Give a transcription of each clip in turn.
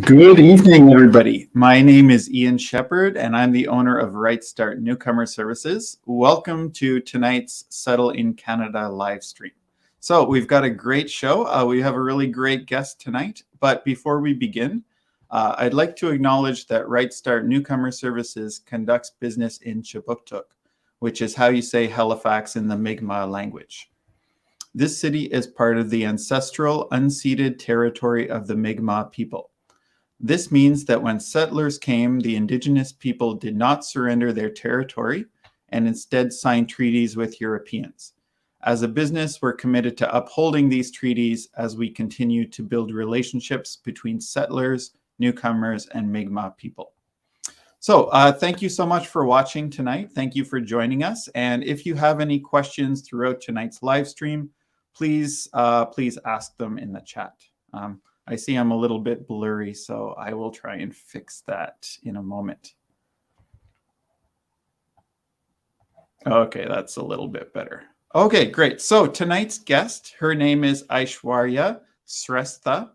Good evening, everybody. My name is Ian Shepard, and I'm the owner of Right Start Newcomer Services. Welcome to tonight's Settle in Canada live stream. So we've got a great show. We have a really great guest tonight. But before we begin, I'd like to acknowledge that Right Start Newcomer Services conducts business in Chipuktuk, which is how you say Halifax in the Mi'kmaq language. This city is part of the ancestral unceded territory of the Mi'kmaq people. This means that when settlers came, the Indigenous people did not surrender their territory and instead signed treaties with Europeans. As a business, we're committed to upholding these treaties as we continue to build relationships between settlers, newcomers, and Mi'kmaq people. So thank you so much for watching tonight. Thank you for joining us. And if you have any questions throughout tonight's live stream, please ask them in the chat. I see I'm a little bit blurry, so I will try and fix that in a moment. Okay, that's a little bit better. Okay, great. So tonight's guest, her name is Aishwarya Shrestha,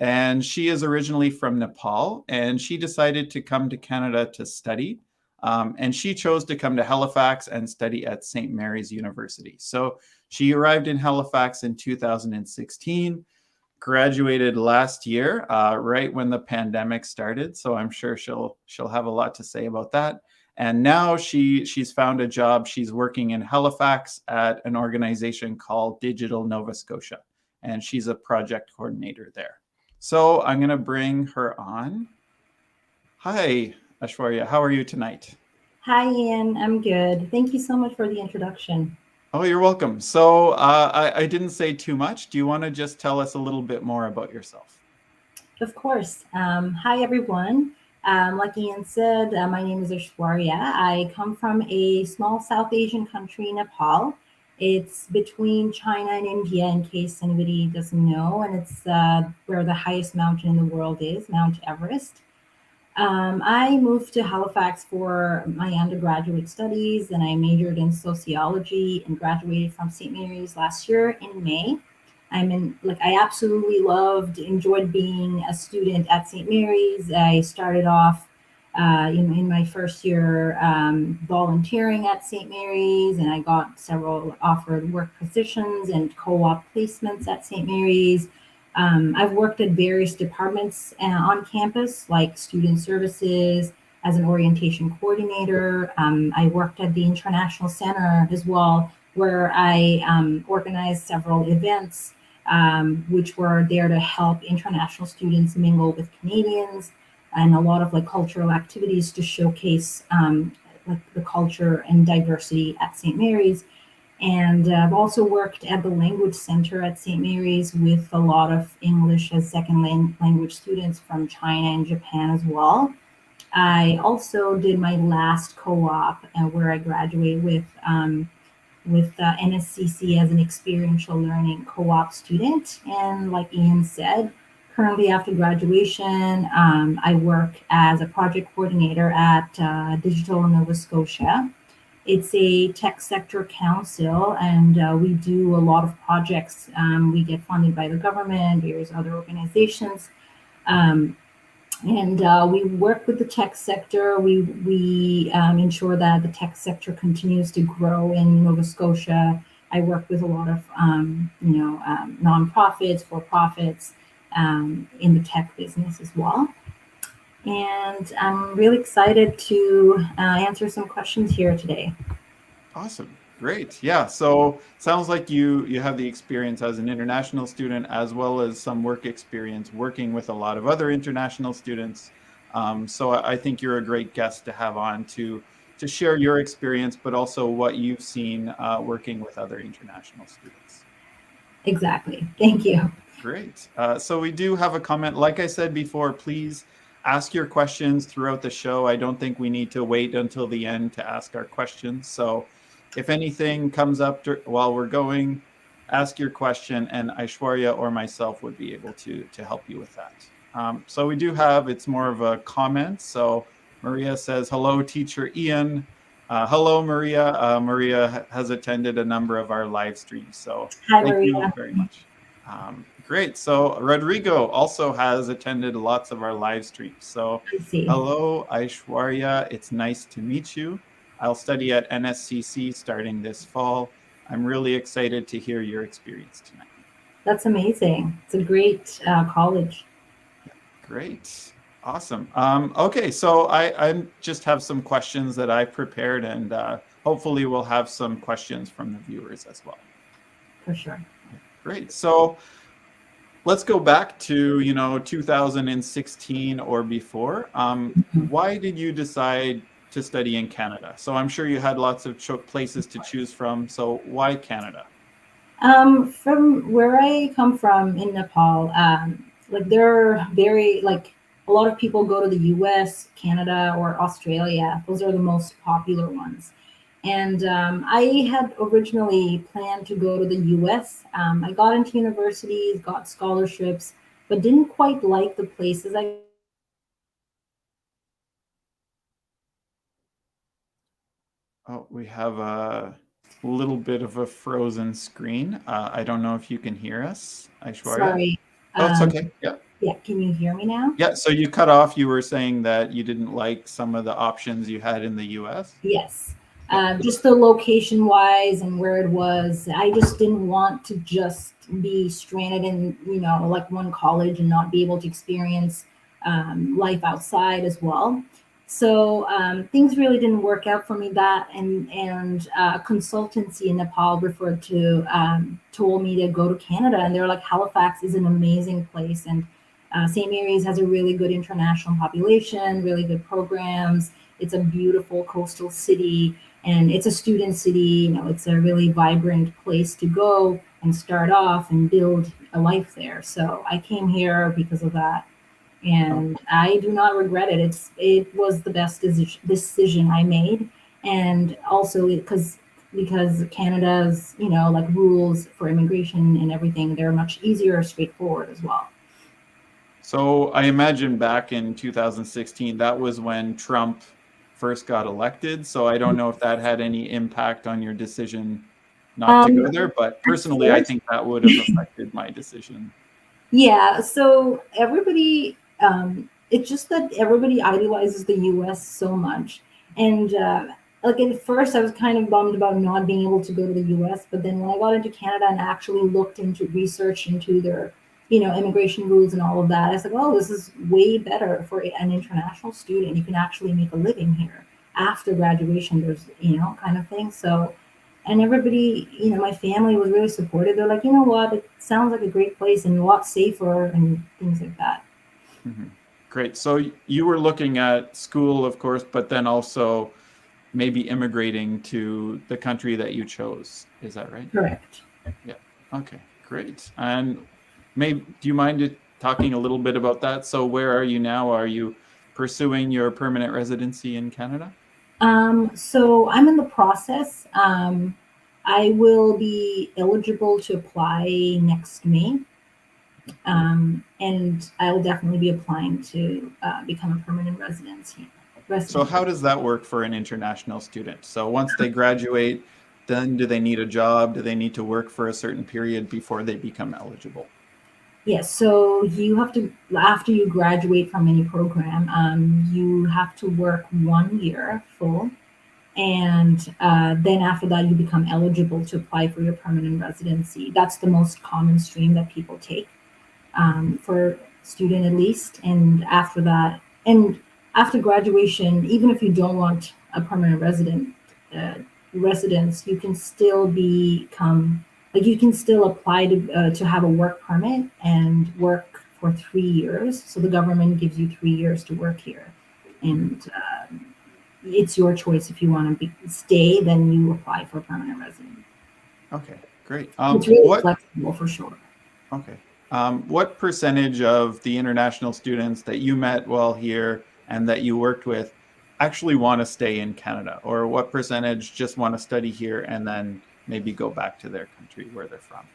and she is originally from Nepal, and she decided to come to Canada to study. And she chose to come to Halifax and study at St. Mary's University. So she arrived in Halifax in 2016. Graduated last year, right when the pandemic started. So I'm sure she'll have a lot to say about that. And now she's found a job. She's working in Halifax at an organization called Digital Nova Scotia, and she's a project coordinator there. So I'm going to bring her on. Hi, Aishwarya. How are you tonight? Hi, Ian. I'm good. Thank you so much for the introduction. Oh, you're welcome. So I didn't say too much. Do you want to just tell us a little bit more about yourself? Of course. Hi, everyone. Like Ian said, my name is Aishwarya. I come from a small South Asian country, Nepal. It's between China and India, in case anybody doesn't know, and it's where the highest mountain in the world is, Mount Everest. I moved to Halifax for my undergraduate studies, and I majored in sociology and graduated from St. Mary's last year in May. I absolutely enjoyed being a student at St. Mary's. I started off in my first year volunteering at St. Mary's, and I got several offered work positions and co-op placements at St. Mary's. I've worked at various departments on campus, like student services, as an orientation coordinator. I worked at the International Center as well, where I organized several events, which were there to help international students mingle with Canadians, and a lot of cultural activities to showcase the culture and diversity at St. Mary's. And I've also worked at the Language Center at St. Mary's with a lot of English as second language students from China and Japan as well. I also did my last co-op where I graduated with NSCC as an experiential learning co-op student. And like Ian said, currently after graduation, I work as a project coordinator at Digital Nova Scotia. It's a tech sector council, and we do a lot of projects. We get funded by the government, various other organizations, and we work with the tech sector. We ensure that the tech sector continues to grow in Nova Scotia. I work with a lot of nonprofits, for-profits in the tech business as well. And I'm really excited to answer some questions here today. Awesome. Great. Yeah. So sounds like you have the experience as an international student, as well as some work experience working with a lot of other international students. So I think you're a great guest to have on to share your experience, but also what you've seen working with other international students. Exactly. Thank you. Great. So we do have a comment. Like I said before, please ask your questions throughout the show. I don't think we need to wait until the end to ask our questions. So if anything comes up while we're going, ask your question, and Aishwarya or myself would be able to help you with that. So we do have, it's more of a comment. So Maria says, hello, teacher Ian. Hello, Maria. Maria has attended a number of our live streams. So Hi, thank you Maria. very much. Great. So Rodrigo also has attended lots of our live streams. So I see. hello, Aishwarya. It's nice to meet you. I'll study at NSCC starting this fall. I'm really excited to hear your experience tonight. That's amazing. It's a great college. Great. Awesome. Okay, so I just have some questions that I prepared, and hopefully we'll have some questions from the viewers as well. For sure. Great. So let's go back to 2016 or before. Why did you decide to study in Canada? So I'm sure you had lots of places to choose from. So why Canada? From where I come from in Nepal, like they're very like a lot of people go to the U.S., Canada, or Australia. Those are the most popular ones. And I had originally planned to go to the U.S. I got into universities, got scholarships, but didn't quite like the places I. Oh, we have a little bit of a frozen screen. I don't know if you can hear us, Aishwarya. Sorry. Oh, it's okay. Yeah. Yeah. Can you hear me now? Yeah. So you cut off. You were saying that you didn't like some of the options you had in the U.S. Yes. Just the location wise and where it was. I just didn't want to just be stranded in, like one college and not be able to experience life outside as well. So things really didn't work out for me. That and consultancy in Nepal referred to told me to go to Canada, and they were like, Halifax is an amazing place, and St. Mary's has a really good international population, really good programs. It's a beautiful coastal city, and it's a student city. It's a really vibrant place to go and start off and build a life there. So I came here because of that, and I do not regret it. It was the best decision I made, and also because Canada's like rules for immigration and everything, they're much easier, straightforward as well. So I imagine back in 2016, that was when Trump first got elected. So I don't know if that had any impact on your decision not to go there, but personally, I think that would have affected my decision. Yeah, so everybody, it's just that everybody idolizes the US so much. And like at first, I was kind of bummed about not being able to go to the US. But then when I got into Canada and actually looked into research into their, immigration rules and all of that, I was like, oh, this is way better for an international student. You can actually make a living here after graduation. There's, kind of thing. So, and everybody, my family was really supportive. They're like, you know what, it sounds like a great place and a lot safer and things like that. Mm-hmm. Great. So you were looking at school, of course, but then also maybe immigrating to the country that you chose. Is that right? Correct. Yeah. Okay, great. And do you mind talking a little bit about that? So where are you now? Are you pursuing your permanent residency in Canada? So I'm in the process. I will be eligible to apply next May. And I'll definitely be applying to become a permanent resident. So how does that work for an international student? So once they graduate, then do they need a job? Do they need to work for a certain period before they become eligible? Yes, so you have to, after you graduate from any program, you have to work 1 year full. And then after that, you become eligible to apply for your permanent residency. That's the most common stream that people take for student at least. And after that, and after graduation, even if you don't want a permanent residence, you can still become you can still apply to have a work permit and work for 3 years. So the government gives you 3 years to work here, and it's your choice. If you want to stay, then you apply for a permanent resident. Okay, great. It's really flexible for sure. Okay. What percentage of the international students that you met while here and that you worked with actually want to stay in Canada, or what percentage just want to study here and then maybe go back to their country where they're from?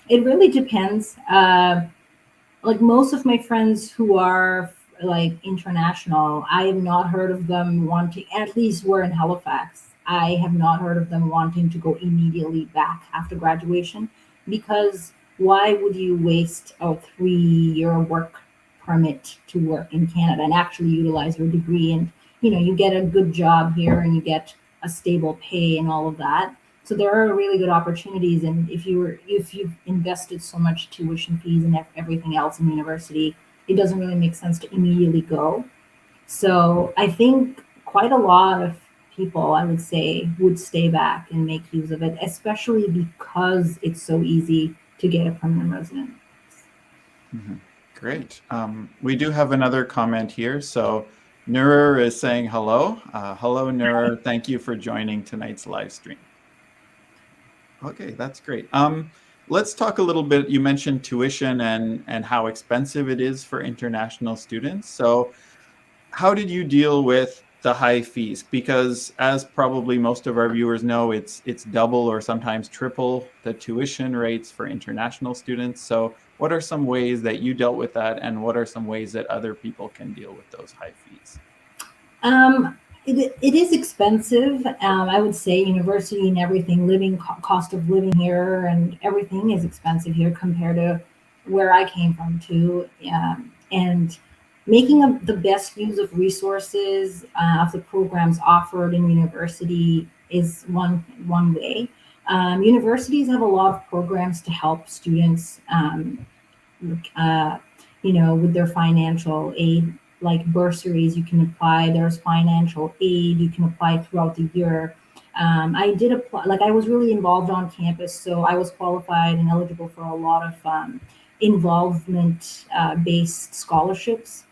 It really depends. Like most of my friends who are like international, I have not heard of them wanting, at least we're in Halifax, I have not heard of them wanting to go immediately back after graduation, because why would you waste a 3-year work permit to work in Canada and actually utilize your degree, and you get a good job here and you get a stable pay and all of that. So there are really good opportunities, and if you've invested so much tuition fees and everything else in university, it doesn't really make sense to immediately go. So I think quite a lot of people, I would say, would stay back and make use of it, especially because it's so easy to get a permanent resident. Mhm. Great. We do have another comment here. So Nur is saying hello. Hello, Nur. Thank you for joining tonight's live stream. Okay, that's great. Let's talk a little bit. You mentioned tuition and how expensive it is for international students. So how did you deal with the high fees? Because as probably most of our viewers know, it's double or sometimes triple the tuition rates for international students. So what are some ways that you dealt with that, and what are some ways that other people can deal with those high fees? It is expensive. I would say university and everything, cost of living here and everything is expensive here compared to where I came from too. And making the best use of resources of the programs offered in university is one way. Universities have a lot of programs to help students, uh, with their financial aid, like bursaries you can apply. There's financial aid you can apply throughout the year. I did apply, like I was really involved on campus, so I was qualified and eligible for a lot of involvement based scholarships.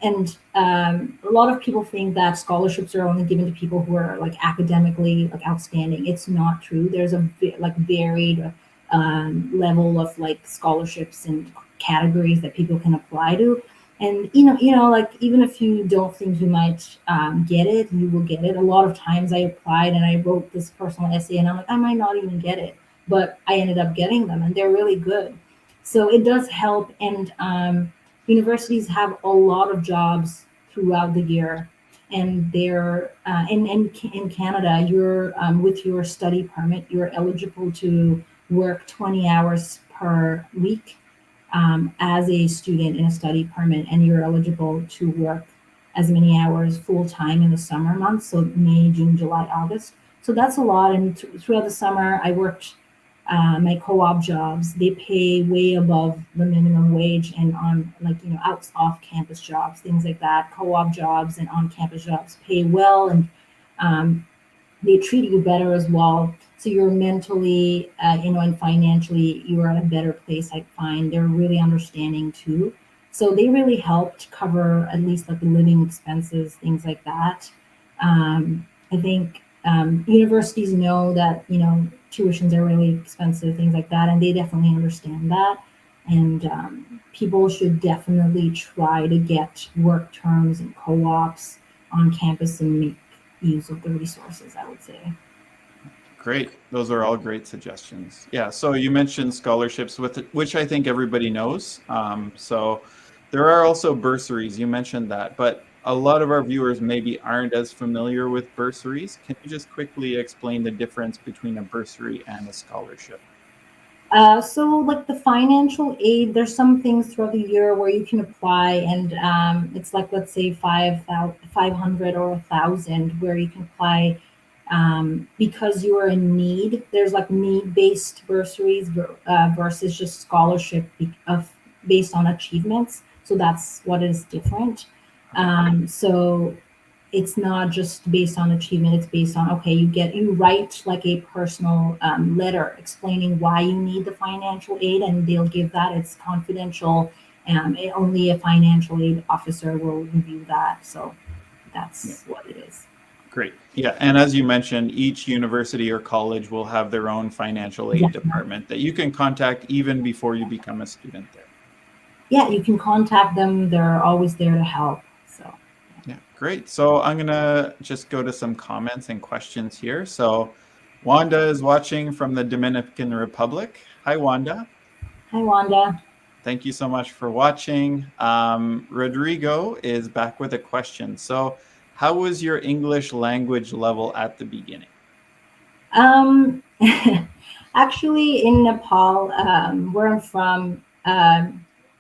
And a lot of people think that scholarships are only given to people who are like academically like outstanding. It's not true. There's a like varied level of like scholarships and categories that people can apply to. And like even if you don't think you might get it, you will get it. A lot of times I applied and I wrote this personal essay and I'm like, I might not even get it, but I ended up getting them and they're really good. So it does help. And universities have a lot of jobs throughout the year, and they're in Canada, you're with your study permit, you're eligible to work 20 hours per week as a student in a study permit, and you're eligible to work as many hours full time in the summer months, so May, June, July, August. So that's a lot. And throughout the summer, I worked my co-op jobs. They pay way above the minimum wage, and on like out off campus jobs, things like that. Co-op jobs and on campus jobs pay well, and they treat you better as well. So you're mentally, and financially, you are in a better place. I find they're really understanding too. So they really helped cover at least like the living expenses, things like that. I think universities know that tuitions are really expensive, things like that, and they definitely understand that. And people should definitely try to get work terms and co-ops on campus and make use of the resources, I would say. Great. Those are all great suggestions. Yeah. So you mentioned scholarships, which I think everybody knows. So there are also bursaries. You mentioned that, but a lot of our viewers maybe aren't as familiar with bursaries. Can you just quickly explain the difference between a bursary and a scholarship? So like the financial aid, there's some things throughout the year where you can apply, and it's like, let's say 500 or 1,000 where you can apply because you are in need. There's like need-based bursaries versus just scholarship based on achievements. So that's what is different. So it's not just based on achievement. It's based on, okay, you write like a personal letter explaining why you need the financial aid, and they'll give that. It's confidential. Only a financial aid officer will review that. So that's what it is. Great. Yeah. And as you mentioned, each university or college will have their own financial aid department that you can contact even before you become a student there. Yeah, you can contact them. They're always there to help. So. Yeah, great. So I'm going to just go to some comments and questions here. So Wanda is watching from the Dominican Republic. Hi, Wanda. Hi, Wanda. Thank you so much for watching. Rodrigo is back with a question. So how was your English language level at the beginning? Um, Actually, in Nepal, where I'm from,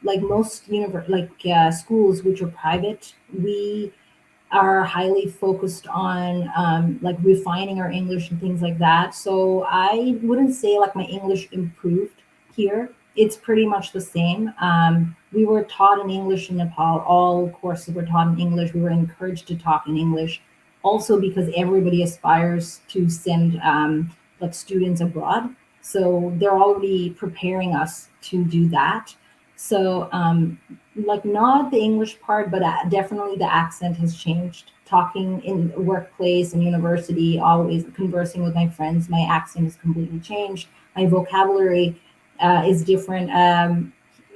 like most schools which are private, we are highly focused on like refining our English and things like that. So I wouldn't say like my English improved here. It's pretty much the same. We were taught in English in Nepal. All courses were taught in English. We were encouraged to talk in English. Also, because everybody aspires to send like students abroad, so they're already preparing us to do that. So like not the English part, but definitely the accent has changed. Talking in workplace and university, always conversing with my friends, my accent has completely changed. My vocabulary is different.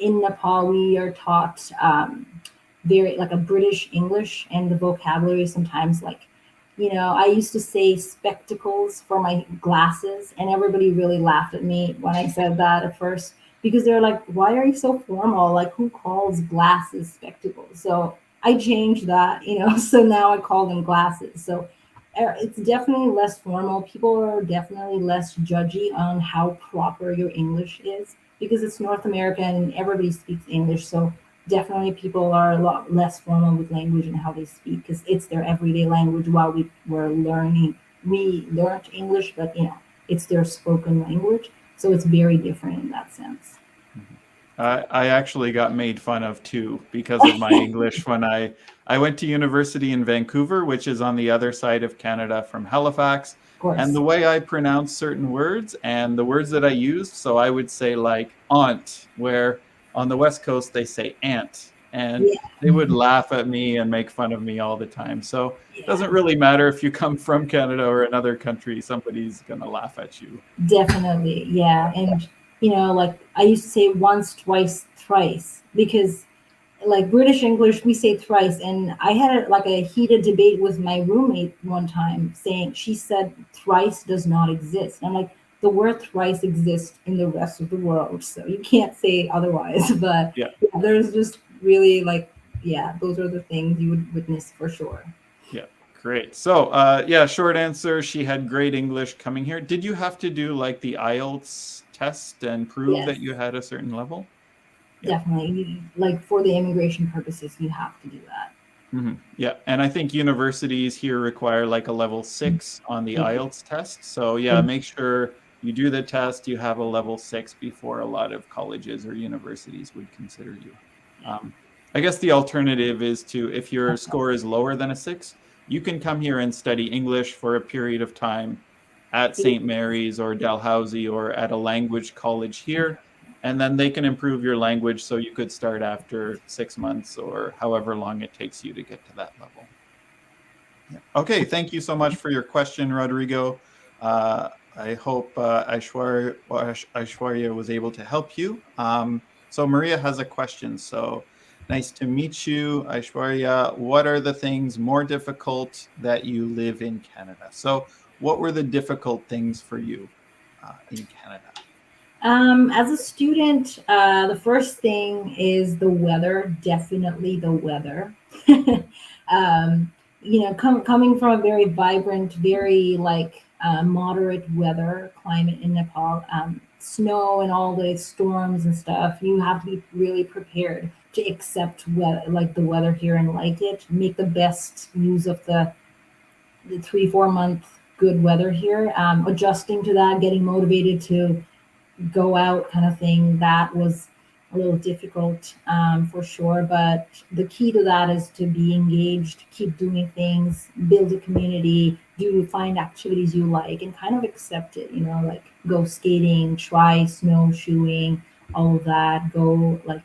In Nepal, we are taught very like a British English, and the vocabulary sometimes like, I used to say spectacles for my glasses, and everybody really laughed at me when I said that at first because they're like, why are you so formal? Like, who calls glasses spectacles? So I changed that, so now I call them glasses. So it's definitely less formal. People are definitely less judgy on how proper your English is because it's North America and everybody speaks English. So definitely people are a lot less formal with language and how they speak because it's their everyday language while we learned English, but it's their spoken language. So it's very different in that sense. I actually got made fun of too because of my English when I went to university in Vancouver, which is on the other side of Canada from Halifax. Of And course. the way I pronounce certain words and the words that I used, so I would say like aunt, where on the West Coast they say aunt. And Yeah, they would laugh at me and make fun of me all the time. So it yeah, doesn't really matter if you come from Canada or another country, somebody's going to laugh at you. definitely. Yeah. And, like I used to say once, twice, thrice because like British English, we say thrice. And I had like a heated debate with my roommate one time saying, she said thrice does not exist. And I'm like, the word thrice exists in the rest of the world. So you can't say otherwise. But Yeah. yeah, there's just really like, yeah, those are the things you would witness for sure. Yeah, great. So, yeah, short answer, she had great English coming here. Did you have to do like the IELTS test and prove Yes, that you had a certain level? Yeah. definitely. Like for the immigration purposes, you have to do that. Yeah. And I think universities here require like a level 6 on the They do. IELTS test. So, yeah, They make sure you do the test, you have a level 6 before a lot of colleges or universities would consider you. Um, I guess the alternative is to, if your score is lower than a 6, you can come here and study English for a period of time at do. St. Mary's or Dalhousie or at a language college here, and then they can improve your language so you could start after 6 months or however long it takes you to get to that level. Yeah. Okay, thank you so much for your question, Rodrigo. I hope Aishwarya was able to help you. So Maria has a question. So nice to meet you, Aishwarya. What are the things more difficult that you live in Canada? So what were the difficult things for you in Canada? As a student, the first thing is the weather, definitely the weather. um, coming from a very vibrant, very like moderate weather climate in Nepal, snow and all the storms and stuff, you have to be really prepared to accept like the weather here and like it. Make the best use of the 3 4 month good weather here. Adjusting to that, getting motivated to go out kind of thing, that was a little difficult for sure. But the key to that is to be engaged, keep doing things, build a community, find activities you like, and kind of accept it. Like go skating, try snowshoeing, all of that. Go like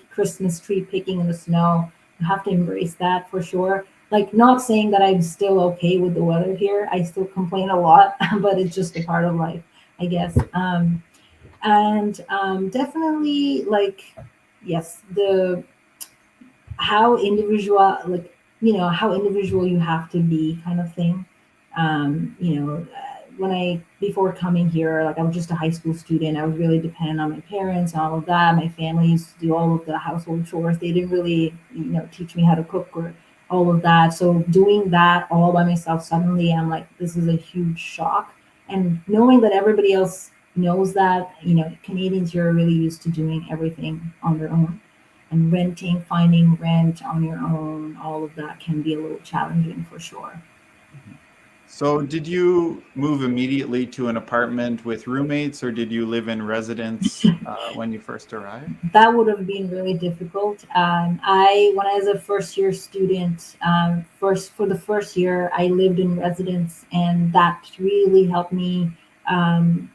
Christmas tree picking in the snow. You have to embrace that for sure. Like not saying that I'm still okay with the weather here. I still complain a lot, but it's just a part of life, I guess. And definitely like yes, the how individual like how individual you have to be, kind of thing. When I before coming here, like I was just a high school student, I was really dependent on my parents and all of that. My family used to do all of the household chores. They didn't really, teach me how to cook or all of that. So doing that all by myself, suddenly I'm like, this is a huge shock. And knowing that everybody else knows that, Canadians here are really used to doing everything on their own, and renting, finding rent on your own, all of that can be a little challenging for sure. So did you move immediately to an apartment with roommates, or did you live in residence when you first arrived? That would have been really difficult. When I was a first year student, first for the first year, I lived in residence, and that really helped me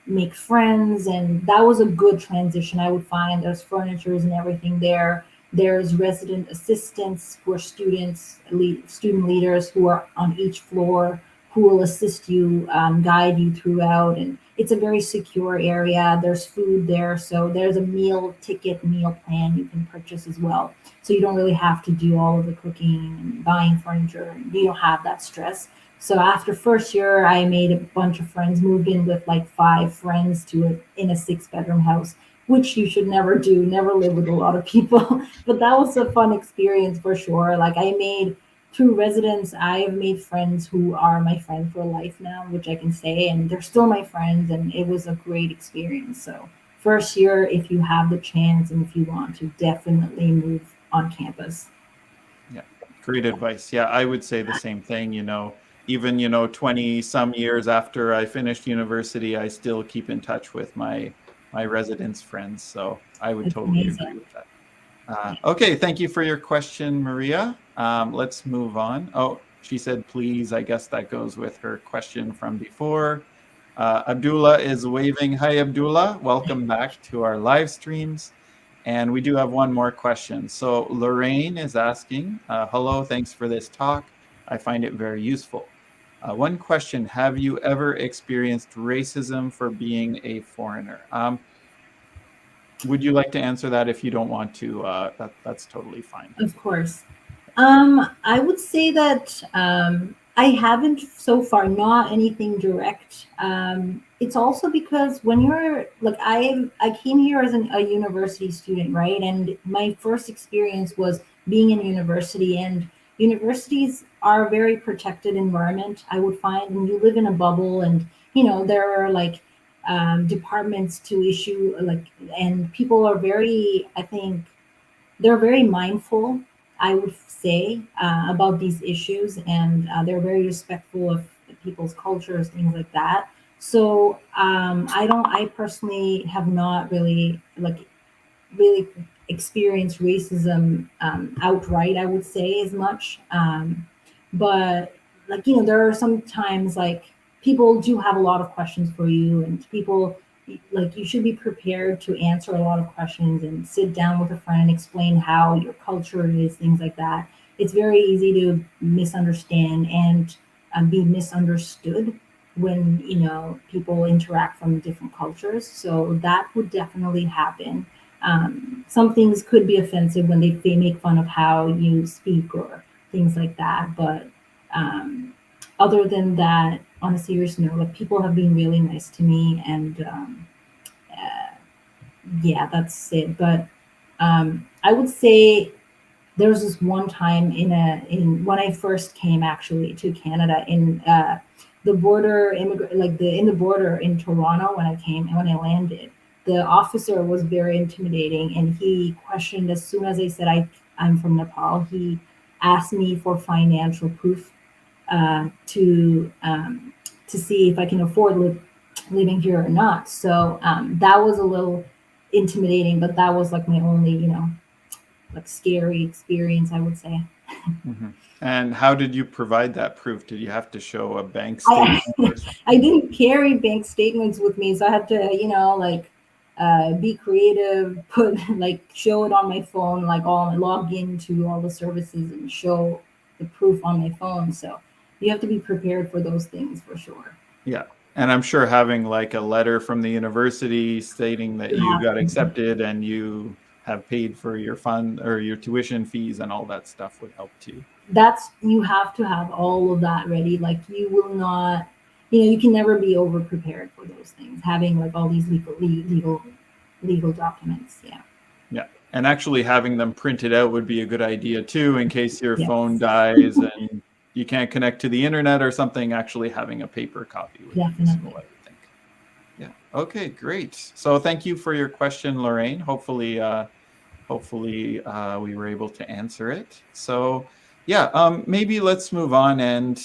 make friends, and that was a good transition. I would find there's furnitures and everything there. There's resident assistants who are student leaders who are on each floor who will assist you, guide you throughout, and it's a very secure area. There's food there, so there's a meal plan you can purchase as well. So you don't really have to do all of the cooking and buying furniture. You don't have that stress. So after first year, I made a bunch of friends, moved in with like 5 friends in a 6 bedroom house, which you should never do. Never live with a lot of people. But that was a fun experience for sure. Like I made through residence, I've made friends who are my friends for life now, which I can say, and they're still my friends, and it was a great experience. So, first year, if you have the chance and if you want to, definitely move on campus. Yeah, great advice. Yeah, I would say the same thing. Even 20 some years after I finished university, I still keep in touch with my residence friends. So I would It's totally agree amazing. with that. Okay, thank you for your question, Maria. Let's move on. Oh, she said, please. I guess that goes with her question from before. Abdullah is waving. Hi, Abdullah. Welcome back to our live streams. And we do have one more question. So Lorraine is asking, hello, thanks for this talk. I find it very useful. One question, have you ever experienced racism for being a foreigner? Would you like to answer that? If you don't want to, that's totally fine. Of course. I would say that I haven't so far, not anything direct. It's also because when you're like I came here as a university student, right? And my first experience was being in university, and universities are a very protected environment. I would find, and you live in a bubble, and there are like departments to issue like, and people are very, I think they're very mindful, I would say, about these issues, and they're very respectful of people's cultures, things like that. So I personally have not really experienced racism outright, I would say, as much. But like, there are sometimes like people do have a lot of questions for you, and people like you should be prepared to answer a lot of questions and sit down with a friend and explain how your culture is, things like that. It's very easy to misunderstand and be misunderstood when people interact from different cultures. So that would definitely happen. Some things could be offensive when they make fun of how you speak or things like that. But other than that, on a serious note, like people have been really nice to me, and uh, yeah, that's it. But I would say there was this one time in when I first came actually to Canada in the border immigrant like the in the border in Toronto when I came and when I landed. The officer was very intimidating, and he questioned as soon as I said I'm from Nepal. He asked me for financial proof to see if I can afford living here or not. So that was a little intimidating, but that was like my only like scary experience, I would say. Mm-hmm. And how did you provide that proof? Did you have to show a bank I statement or I something? didn't carry bank statements with me, so I had to, like be creative, put like show it on my phone, like all log into all the services and show the proof on my phone. So you have to be prepared for those things for sure. Yeah. And I'm sure having like a letter from the university stating that You you have got to. accepted and you have paid for your fund or your tuition fees and all that stuff would help too. You have to have all of that ready. Like you will not, you can never be over prepared for those things. Having like all these legal documents. Yeah. Yeah. And actually having them printed out would be a good idea too, in case your Yes. phone dies and you can't connect to the internet or something. Actually having a paper copy would be useful, I would think. Yeah. Okay, great. So thank you for your question, Lorraine. Hopefully we were able to answer it. So yeah, maybe let's move on and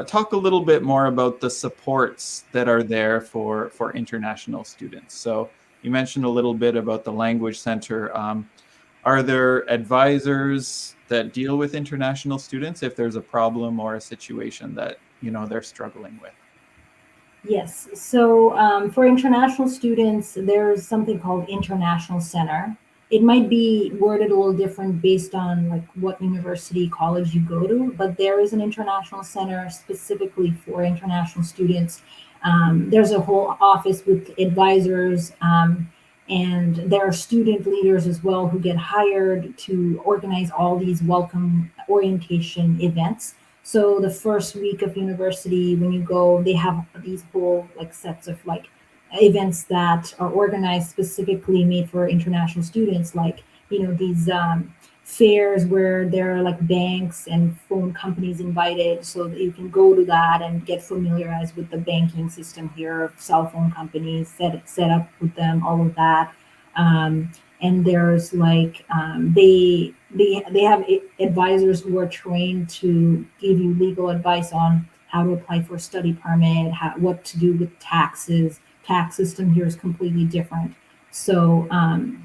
talk a little bit more about the supports that are there for international students. So you mentioned a little bit about the Language Center. Are there advisors that deal with international students if there's a problem or a situation that they're struggling with? Yes. So for international students, there's something called International Center. It might be worded a little different based on like what university, college you go to, but there is an international center specifically for international students. There's a whole office with advisors, and there are student leaders as well who get hired to organize all these welcome orientation events. So the first week of university, when you go, they have these whole like sets of like events that are organized specifically made for international students, like these fairs where there are like banks and phone companies invited, so that you can go to that and get familiarized with the banking system here, cell phone companies, set up with them, all of that. And there's like they have advisors who are trained to give you legal advice on how to apply for a study permit, what to do with taxes. Tax system here is completely different. So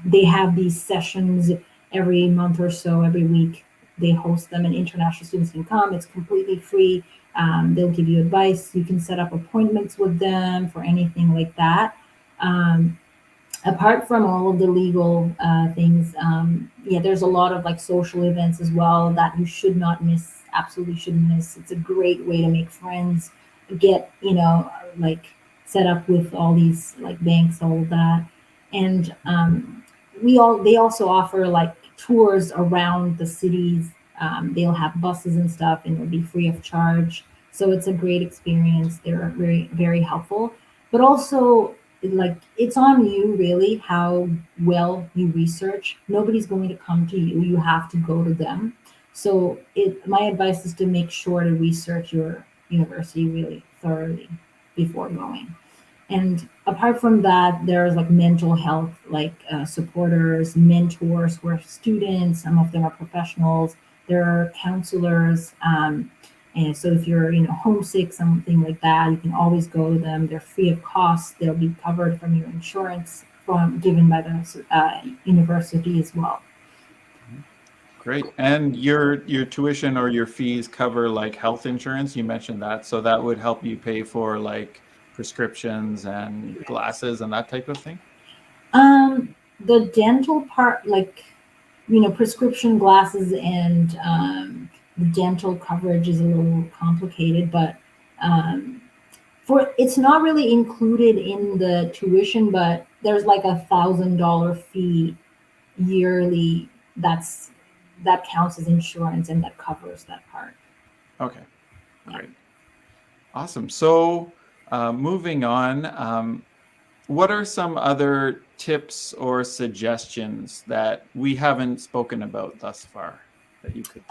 they have these sessions every month or so, every week. They host them, and international students can come. It's completely free. They'll give you advice. You can set up appointments with them for anything like that. Apart from all of the legal things, there's a lot of like social events as well that you should not miss, absolutely shouldn't miss. It's a great way to make friends, get, like set up with all these like banks, all of that. And they also offer like tours around the cities. They'll have buses and stuff, and it'll be free of charge. So it's a great experience. They're very, very helpful. But also, like it's on you really how well you research. Nobody's going to come to you. You have to go to them. So my advice is to make sure to research your university really thoroughly before going. And apart from that, there's like mental health, like supporters, mentors who are students. Some of them are professionals. There are counselors. And so if you're, homesick, something like that, you can always go to them. They're free of cost. They'll be covered from your insurance given by the university as well. Great. And your tuition or your fees cover like health insurance. You mentioned that. So that would help you pay for like prescriptions and glasses and that type of thing? The dental part, like, prescription glasses and the dental coverage is a little complicated, but it's not really included in the tuition, but there's like $1,000 fee yearly that counts as insurance and that covers that part. Okay, great. Awesome. So moving on, what are some other tips or suggestions that we haven't spoken about thus far that you could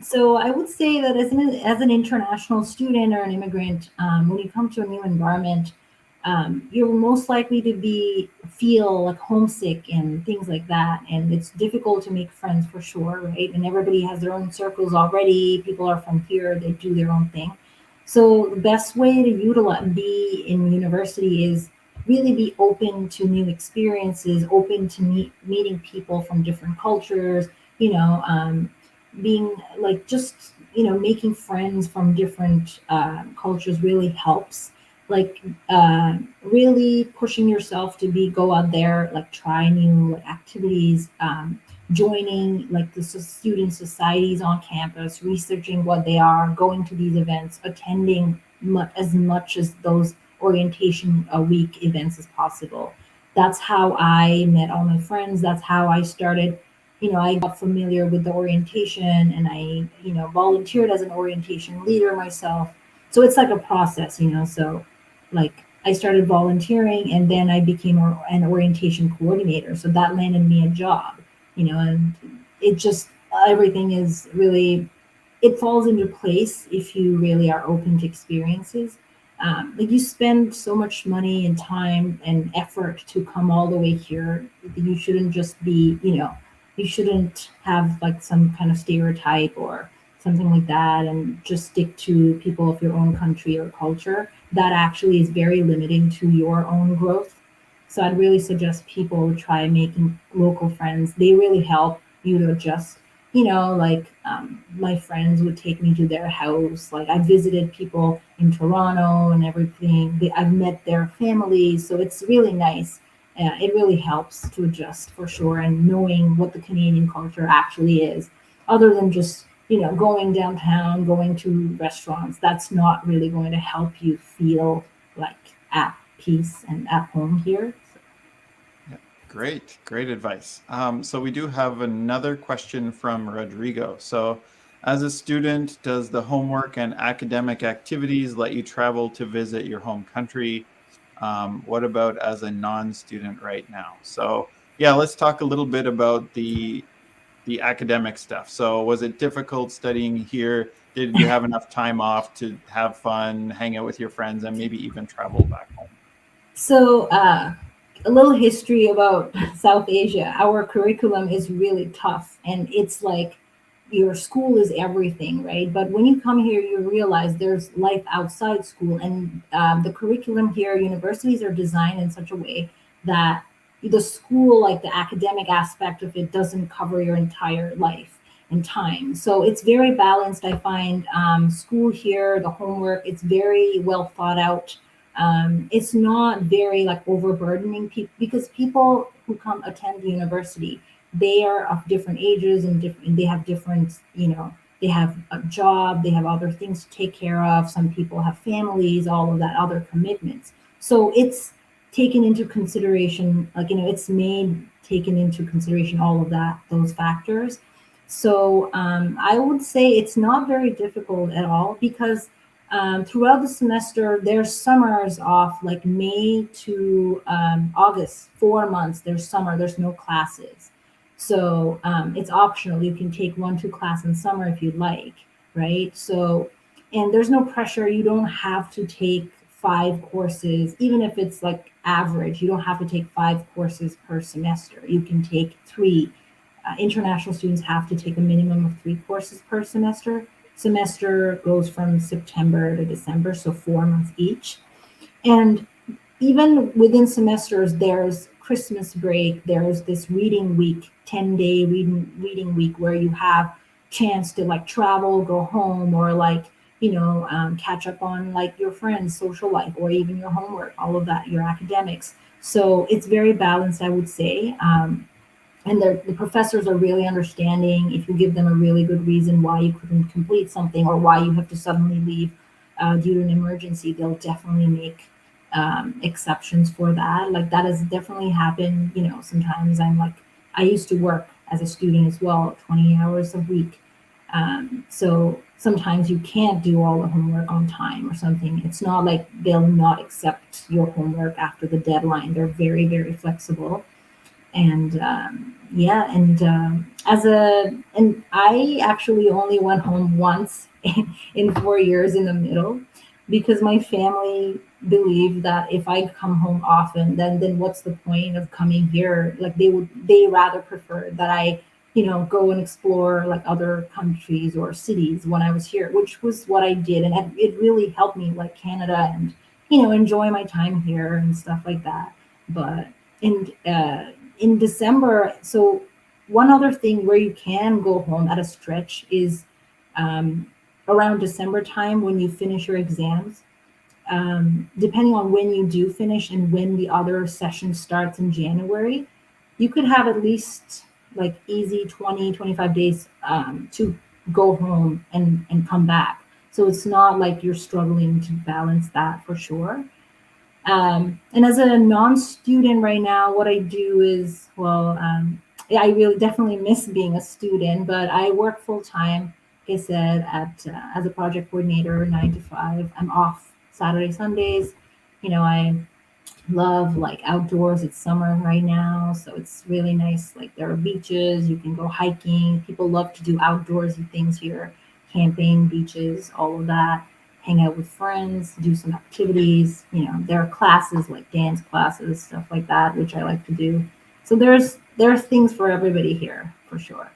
So I would say that as an international student or an immigrant, when you come to a new environment, you're most likely to feel like homesick and things like that. And it's difficult to make friends for sure, right? And everybody has their own circles already. People are from here, they do their own thing. So the best way to be in university is really be open to new experiences, open to meeting people from different cultures, being like just, making friends from different cultures really helps. Like really pushing yourself to go out there, like try new activities, joining like the student societies on campus, researching what they are, going to these events, attending as much as those orientation week events as possible. that's how I met all my friends. That's how I started, I got familiar with the orientation, and I, volunteered as an orientation leader myself. So it's like a process, so like I started volunteering, and then I became an orientation coordinator. So that landed me a job, and it just, everything is really, it falls into place if you really are open to experiences. Like, you spend so much money and time and effort to come all the way here. You shouldn't just be, you shouldn't have like some kind of stereotype or something like that and just stick to people of your own country or culture. That actually is very limiting to your own growth. So I'd really suggest people try making local friends. They really help you to adjust. Like, my friends would take me to their house. Like, I visited people in Toronto and everything. I've met their families, so it's really nice. It really helps to adjust for sure, and knowing what the Canadian culture actually is, other than just going downtown, going to restaurants. That's not really going to help you feel like at peace and at home here. Yeah, great advice. So we do have another question from Rodrigo. So, as a student, does the homework and academic activities let you travel to visit your home country? What about as a non-student right now? So, yeah, let's talk a little bit about the academic stuff. So, was it difficult studying here? Did you have enough time off to have fun, hang out with your friends, and maybe even travel back home? So, a little history about South Asia. Our curriculum is really tough, and it's like your school is everything, right? But when you come here, you realize there's life outside school, and the curriculum here, universities are designed in such a way that the school, like the academic aspect of it, doesn't cover your entire life and time. So it's very balanced. I find school here, the homework, it's very well thought out. It's not very like overburdening people, because people who come attend the university, they are of different ages and different, they have different, they have a job, they have other things to take care of. Some people have families, all of that, other commitments. So it's taken into consideration, like, it's made taken into consideration all of that, those factors. So I would say it's not very difficult at all, because throughout the semester, there's summers off, like May to August, 4 months. There's summer, there's no classes. So it's optional. You can take 1, 2 class in summer if you'd like, right? So, and there's no pressure. You don't have to take 5 courses, even if it's like average. You don't have to take 5 courses per semester. You can take 3. International students have to take a minimum of 3 courses per semester. Semester goes from September to December, so 4 months each. And even within semesters, there's Christmas break, there's this reading week, 10-day reading week, where you have chance to like travel, go home, or like, catch up on like your friends' social life, or even your homework, all of that, your academics. So it's very balanced, I would say. And the professors are really understanding. If you give them a really good reason why you couldn't complete something, or why you have to suddenly leave due to an emergency, they'll definitely make exceptions for that. Like, that has definitely happened. Sometimes I used to work as a student as well, 20 hours a week. So sometimes you can't do all the homework on time or something. It's not like they'll not accept your homework after the deadline. They're very, very flexible. And yeah, and I actually only went home once in 4 years in the middle, because my family believed that if I come home often, then what's the point of coming here? Like, they rather prefer that I go and explore like other countries or cities when I was here, which was what I did, and it really helped me like Canada, and enjoy my time here and stuff like that. But in December, so one other thing where you can go home at a stretch is um, around December time, when you finish your exams. Depending on when you do finish and when the other session starts in January, you could have at least like easy 20, 25 days to go home and come back. So it's not like you're struggling to balance that, for sure. And as a non-student right now, what I do is, well, yeah, I really definitely miss being a student, but I work full time. Like I said, at as a project coordinator, 9 to 5. I'm off Saturday, Sundays. I love like outdoors. It's summer right now, so it's really nice. Like there are beaches, you can go hiking. People love to do outdoorsy things here, camping, beaches, all of that. Hang out with friends, do some activities. There are classes like dance classes, stuff like that, which I like to do. So there are things for everybody here for sure.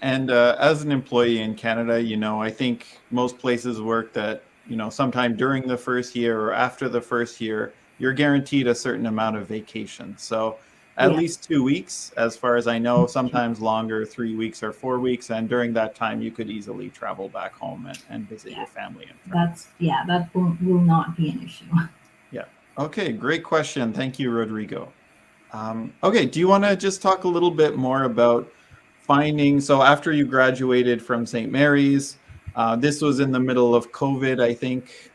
And as an employee in Canada, I think most places work that, sometime during the first year or after the first year, you're guaranteed a certain amount of vacation. So at Yeah, least 2 weeks, as far as I know, sometimes longer, 3 weeks or 4 weeks. And during that time, you could easily travel back home and visit yeah. your family and friends. That will not be an issue. Yeah. Okay, great question. Thank you, Rodrigo. Okay, do you want to just talk a little bit more about finding? So after you graduated from St. Mary's, this was in the middle of COVID, I think.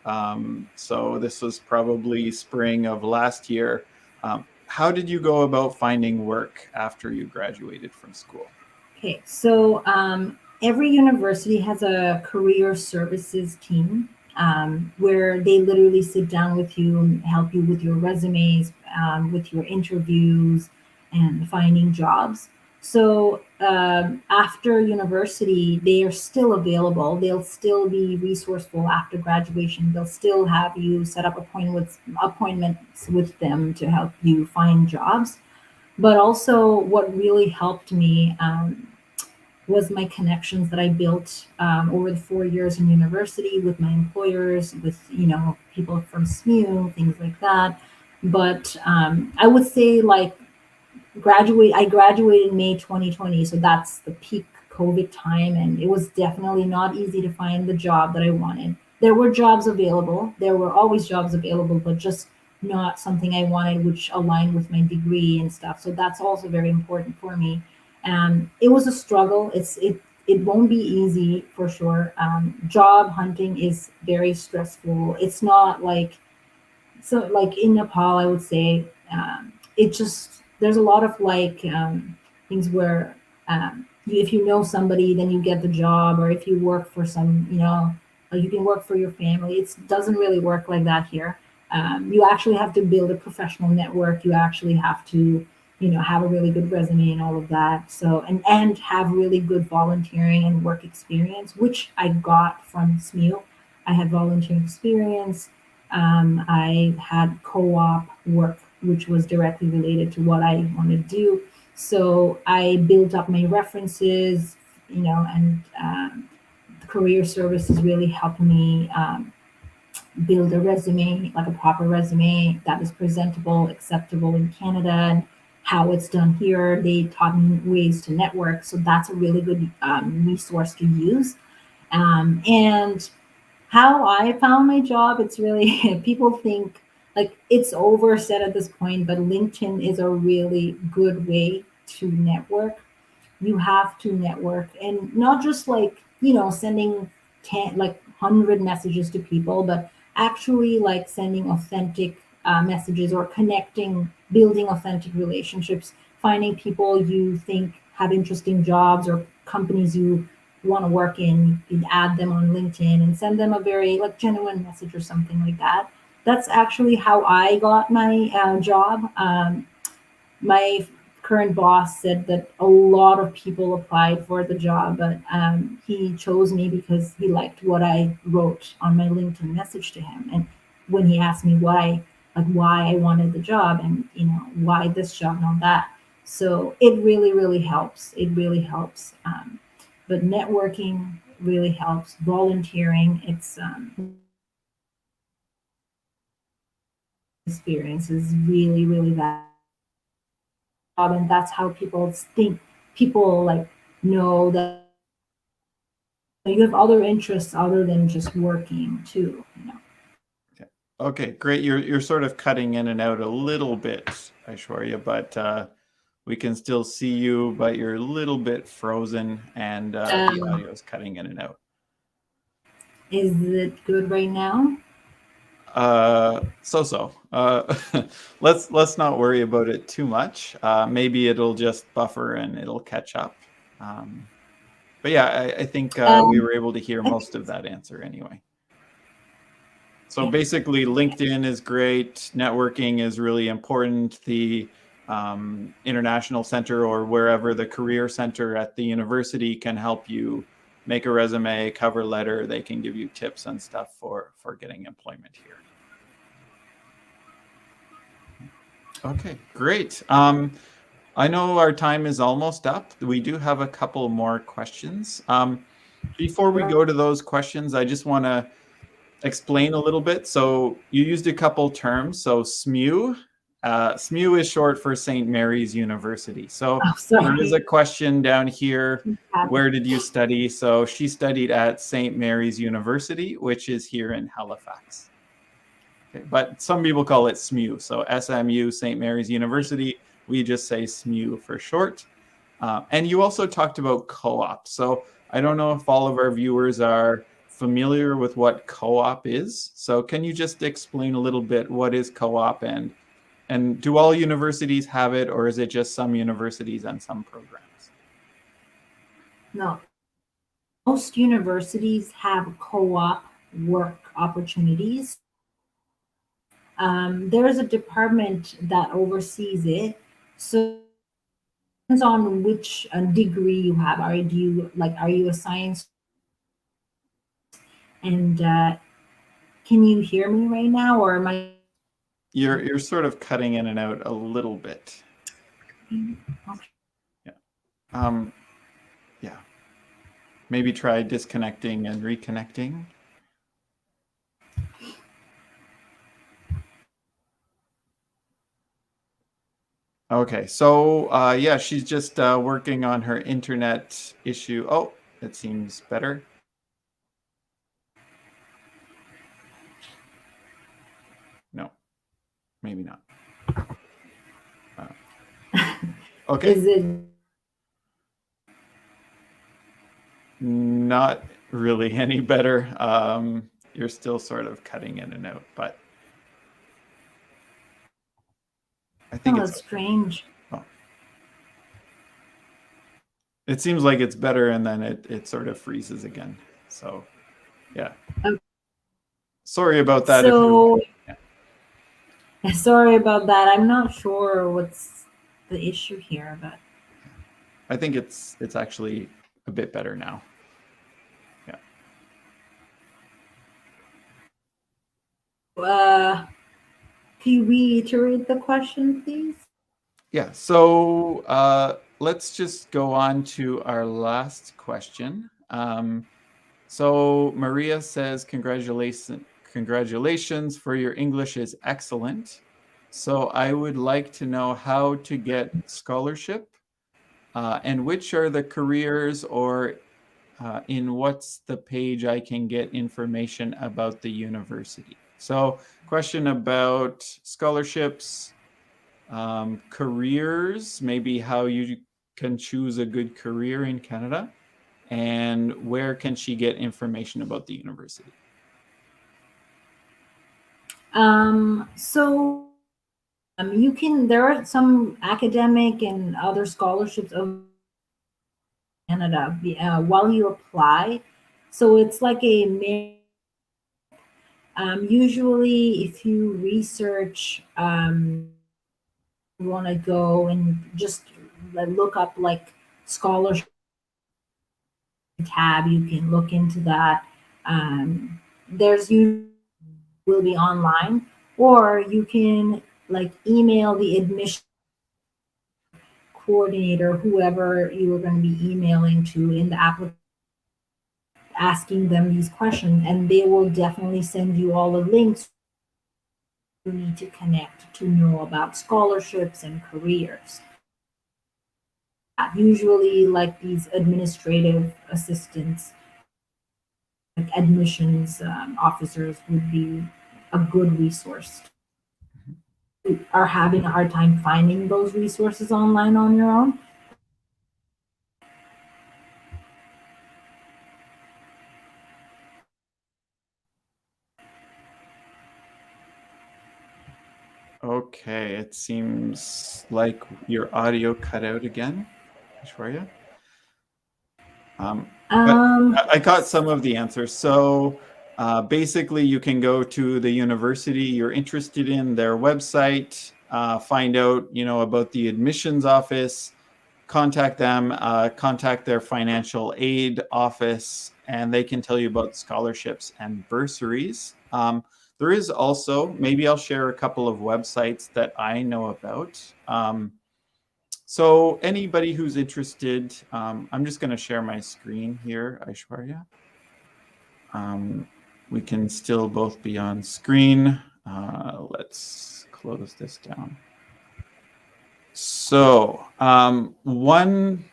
So this was probably spring of last year. How did you go about finding work after you graduated from school? Okay, so every university has a career services team where they literally sit down with you and help you with your resumes, with your interviews, and finding jobs. So after university, they are still available. They'll still be resourceful after graduation. They'll still have you set up appointments with them to help you find jobs. But also, what really helped me was my connections that I built over the 4 years in university with my employers, with people from SMU, things like that. But I would say like I graduated May 2020, so that's the peak COVID time, and it was definitely not easy to find the job that I wanted. There were jobs available, there were always jobs available, but just not something I wanted, which aligned with my degree and stuff. So that's also very important for me. It was a struggle. It won't be easy for sure. Job hunting is very stressful. It's not like like in Nepal, I would say it just there's a lot of like things where if you know somebody, then you get the job, or if you work for some, you can work for your family. It doesn't really work like that here. You actually have to build a professional network. You actually have to, have a really good resume and all of that. So and have really good volunteering and work experience, which I got from SMU. I had volunteering experience. I had co-op work, which was directly related to what I wanted to do. So I built up my references, and career services really helped me build a resume, like a proper resume that is presentable, acceptable in Canada, and how it's done here. They taught me ways to network. So that's a really good resource to use. And how I found my job, it's really people think like it's over said at this point, but LinkedIn is a really good way to network. You have to network, and not just like sending 10 like 100 messages to people, but actually like sending authentic messages, or connecting, building authentic relationships, finding people you think have interesting jobs or companies you want to work in. You can add them on LinkedIn and send them a very like genuine message or something like that. That's actually how I got my job. My current boss said that a lot of people applied for the job, but he chose me because he liked what I wrote on my LinkedIn message to him. And when he asked me why I wanted the job, and why this job, not that. So it really, really helps. It really helps. But networking really helps. Volunteering, it's experience is really, really valuable, and that's how people like know that you have other interests other than just working too. Okay. Okay, great. You're sort of cutting in and out a little bit, Aishwarya, but we can still see you, but you're a little bit frozen, and the um, audio is cutting in and out. is it good right now? So. Let's not worry about it too much. Maybe it'll just buffer and it'll catch up. But yeah, I think we were able to hear most of that answer anyway. So basically, LinkedIn is great. Networking is really important. The International Center or wherever the career center at the university can help you make a resume, cover letter. They can give you tips and stuff for getting employment here. Okay, great. I know our time is almost up. We do have a couple more questions. Before we go to those questions, I just want to explain a little bit. So you used a couple terms. So SMU. SMU is short for St. Mary's University. So there is a question down here. Where did you study? So she studied at St. Mary's University, which is here in Halifax. Okay, but some people call it SMU. So SMU, St. Mary's University. We just say SMU for short. And you also talked about co-op. So I don't know if all of our viewers are familiar with what co-op is. So can you just explain a little bit what is co-op and do all universities have it, or is it just some universities and some programs? No. Most universities have co-op work opportunities. There is a department that oversees it. So it depends on which degree you have. Are you a science? And can you hear me right now, or am I? You're sort of cutting in and out a little bit. Okay. Yeah. Yeah. Maybe try disconnecting and reconnecting. Okay, so yeah, she's just working on her internet issue. Oh, it seems better. No, maybe not. Okay. Is it? Not really any better. You're still sort of cutting in and out, but I think it's strange. Oh. It seems like it's better, and then it sort of freezes again. So, yeah. Sorry about that. Sorry about that. I'm not sure what's the issue here, but I think it's actually a bit better now. Yeah. Can you reiterate the question, please? Yeah. So let's just go on to our last question. So Maria says, congratulations for your English is excellent. So I would like to know how to get scholarship and which are the careers or in what's the page I can get information about the university. So question about scholarships, careers, maybe how you can choose a good career in Canada, and where can she get information about the university? There are some academic and other scholarships of Canada while you apply. So it's like usually if you research, you want to go and just look up like scholarship tab, you can look into that. There's you will be online, or you can like email the admission coordinator, whoever you are going to be emailing to in the application, asking them these questions, and they will definitely send you all the links you need to connect to know about scholarships and careers. Usually, like these administrative assistants, like admissions officers, would be a good resource. You are having a hard time finding those resources online on your own. Okay, it seems like your audio cut out again, Aishwarya. But I got some of the answers. So basically, you can go to the university you're interested in, their website, find out, about the admissions office, contact them, contact their financial aid office, and they can tell you about scholarships and bursaries. There is also, maybe I'll share a couple of websites that I know about. So anybody who's interested, I'm just going to share my screen here, Aishwarya. We can still both be on screen. Let's close this down. So one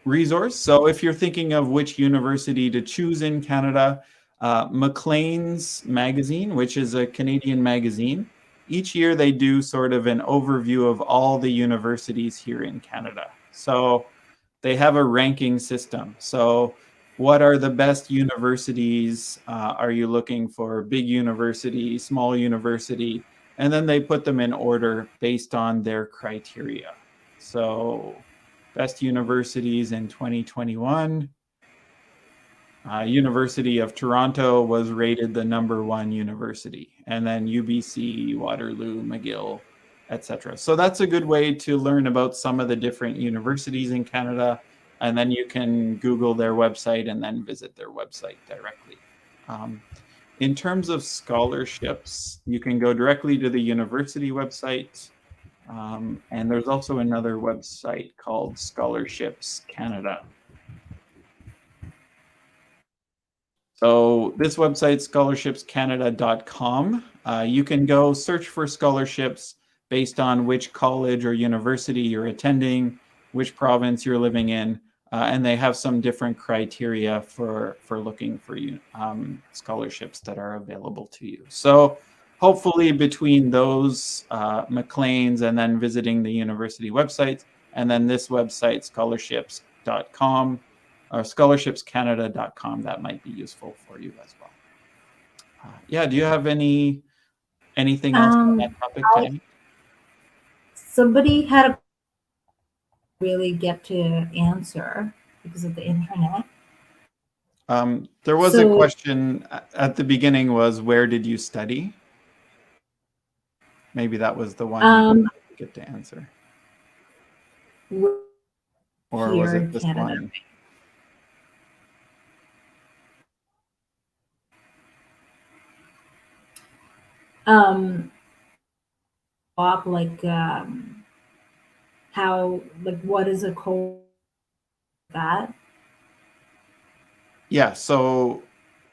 resource. So if you're thinking of which university to choose in Canada, Maclean's magazine, which is a Canadian magazine, each year they do sort of an overview of all the universities here in Canada. So they have a ranking system. So what are the best universities? Are you looking for big university, small university? And then they put them in order based on their criteria. So best universities in 2021. University of Toronto was rated the #1 university, and then UBC, Waterloo, McGill, etc. So that's a good way to learn about some of the different universities in Canada, and then you can Google their website and then visit their website directly. In terms of scholarships, you can go directly to the university website, and there's also another website called Scholarships Canada. So this website, scholarshipscanada.com, you can go search for scholarships based on which college or university you're attending, which province you're living in, and they have some different criteria for looking for scholarships that are available to you. So hopefully between those Maclean's and then visiting the university websites, and then this website, scholarships.com, or scholarshipscanada.com, that might be useful for you as well. Yeah, do you have anything else on that topic today? Somebody had a really get to answer because of the internet. There was a question at the beginning, was where did you study? Maybe that was the one you didn't get to answer. Or was it this one? What is a co that? Yeah, so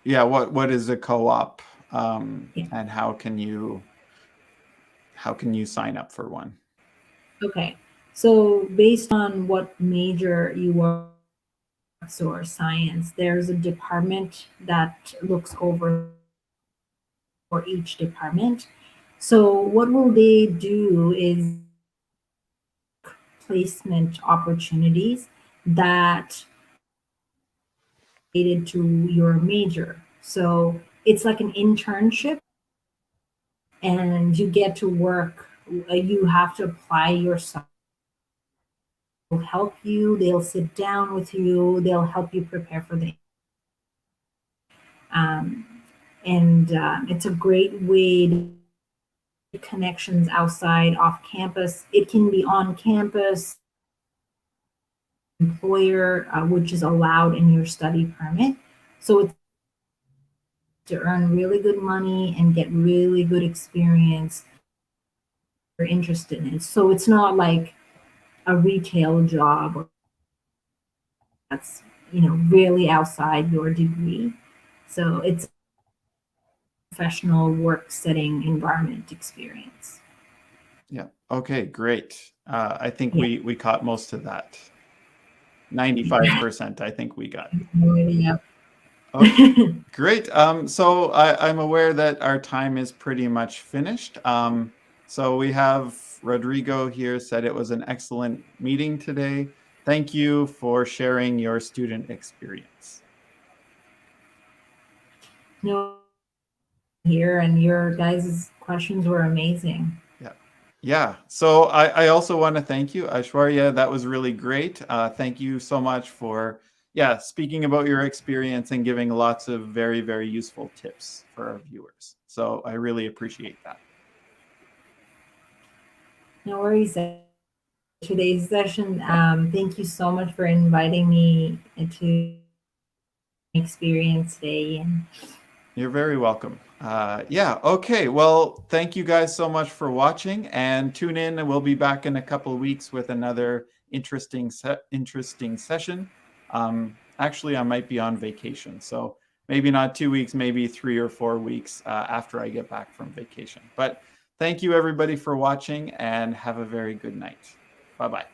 what is a co-op, and how can you sign up for one? Okay, so based on what major you are, or science, there's a department that looks over for each department. So what will they do is placement opportunities that related to your major. So it's like an internship, and you get to work. You have to apply yourself. They'll help you. They'll sit down with you. They'll help you prepare for the. It's a great way to make connections outside, off campus. It can be on campus. Employer, which is allowed in your study permit. So it's to earn really good money and get really good experience you're interested in. So it's not like a retail job that's really outside your degree. So it's a professional work setting environment experience. Yeah. Okay, great. I think we caught most of that. 95%, I think we got. Yeah. Okay, great. So I'm aware that our time is pretty much finished. So we have Rodrigo here said it was an excellent meeting today. Thank you for sharing your student experience. No, here, and your guys' questions were amazing. Yeah. Yeah. So I also want to thank you, Aishwarya. That was really great. Thank you so much for, yeah, speaking about your experience and giving lots of very, very useful tips for our viewers. So I really appreciate that. No worries. Today's session. Thank you so much for inviting me to experience today. And You're very welcome. Yeah. Okay. Well, thank you guys so much for watching, and tune in. And we'll be back in a couple of weeks with another interesting session. Actually, I might be on vacation, so maybe not 2 weeks, maybe 3 or 4 weeks after I get back from vacation. But thank you everybody for watching, and have a very good night. Bye bye.